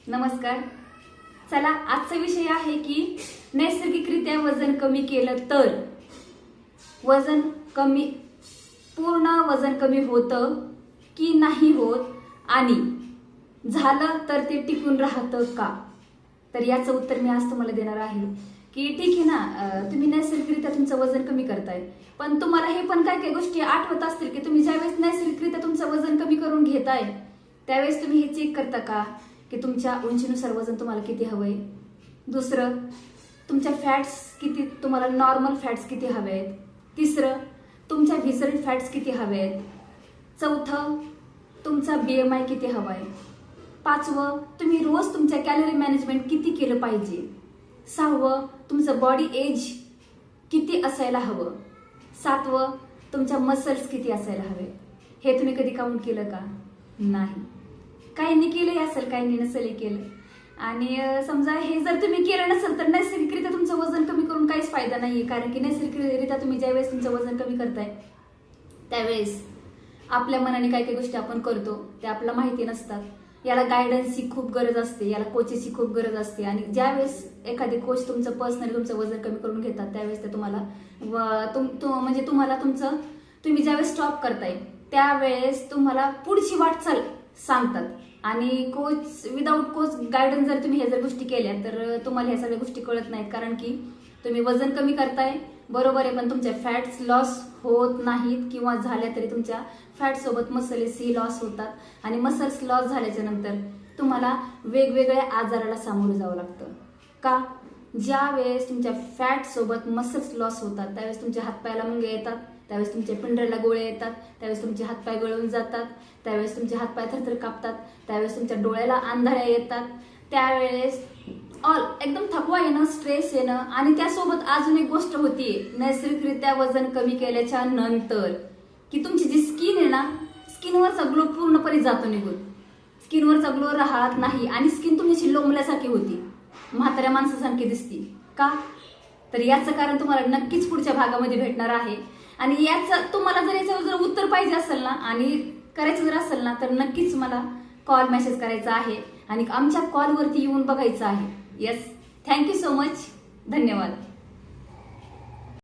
नमस्कार. चला, आजचा विषय आहे की नैसर्गिकरित्या वजन कमी केलं तर वजन कमी पूर्ण वजन कमी होतं की नाही होत, आणि झालं तर ते टिकून राहतं का? तर याचं उत्तर मी आज तुम्हाला देणार आहे की ठीक आहे ना, तुम्ही नैसर्गिकरित्या तुमचं वजन कमी करताय, पण तुम्हाला हे पण काय काय गोष्टी आठवत असतील की तुम्ही ज्यावेळेस नैसर्गिकरित्या तुमचं वजन कमी करून घेताय त्यावेळेस तुम्ही हे चेक करता का की तुमच्या उंचीनुसार वजन तुम्हाला किती हवंय. दुसरं, तुमच्या फॅट्स किती, तुम्हाला नॉर्मल फॅट्स किती हवे आहेत. तिसरं, तुमच्या व्हिसरल फॅट्स किती हवे आहेत. चौथं, तुमचा BMI किती हवा आहे. पाचवं, तुम्ही रोज तुमच्या कॅलरी मॅनेजमेंट किती केलं पाहिजे. सहावं, तुमचं बॉडी एज किती असायला हवं. सातवं, तुमच्या मसल्स किती असायला हवे. हे तुम्ही कधी काउंट केलं का? नाही. काहींनी केलंही असेल, काहींनी नसेल केलं. आणि समजा हे जर तुम्ही केलं नसेल तर नैसर्गिकरित्या तुमचं वजन कमी करून काहीच फायदा नाहीये, कारण की नैसर्गिकरित्या तुम्ही ज्यावेळेस तुमचं वजन कमी करताय त्यावेळेस आपल्या मनाने काही काही गोष्टी आपण करतो त्या आपल्याला माहिती नसतात. याला गायडन्सची खूप गरज असते, याला कोचेसची खूप गरज असते. आणि ज्यावेळेस एखादे कोच तुमचं पर्सनली तुमचं वजन कमी करून घेतात त्यावेळेस ते तुम्हाला म्हणजे तुम्हाला तुमचं तुम्ही ज्यावेळेस स्टॉप करताय त्यावेळेस तुम्हाला पुढची वाटचाल सांगतात. आणि कोच, विदाऊट कोच गायडन्स जर तुम्ही हे जर गोष्टी केल्या तर तुम्हाला ह्या सगळ्या गोष्टी कळत नाहीत, कारण की तुम्ही वजन कमी करताय बरोबर आहे, पण तुमच्या फॅट्स लॉस होत नाहीत, किंवा झाल्या तरी तुमच्या फॅट सोबत मसल्सही लॉस होतात. आणि मसल्स लॉस झाल्याच्या नंतर तुम्हाला वेगवेगळ्या आजाराला सामोरं जावं लागतं. का? ज्या वेळेस तुमच्या फॅट सोबत मसल्स लॉस होतात त्यावेळेस तुमच्या हातपायाला मुंग्या येतात, त्यावेळेस तुमच्या पिंढऱ्याला गोळे येतात, त्यावेळेस तुमचे हातपाय गळून जातात, त्यावेळेस तुमचे हातपाय थरथर कापतात, त्यावेळेस तुमच्या डोळ्याला अंधाऱ्या येतात, त्यावेळेस एकदम थकवा येणं, स्ट्रेस येणं. आणि त्यासोबत अजून एक गोष्ट होतीये नैसर्गिकरित्या वजन कमी केल्याच्या नंतर, की तुमची जी स्किन आहे ना, स्किनवरचा ग्लो पूर्णपणे जातो निघून. स्किनवरचा ग्लो राहत नाही आणि स्किन तुमची लोंबल्यासारखी होती, म्हाताऱ्या माणसासारखी दिसती. का? तर याचं कारण तुम्हाला नक्कीच पुढच्या भागामध्ये भेटणार आहे. आणि याचं तुम्हाला जर याच्यावर जर उत्तर पाहिजे असेल ना आणि करायचं जर असेल ना तर नक्कीच मला कॉल मेसेज करायचा आहे आणि आमच्या कॉलवरती येऊन बघायचं आहे. Yes, thank you so much. धन्यवाद.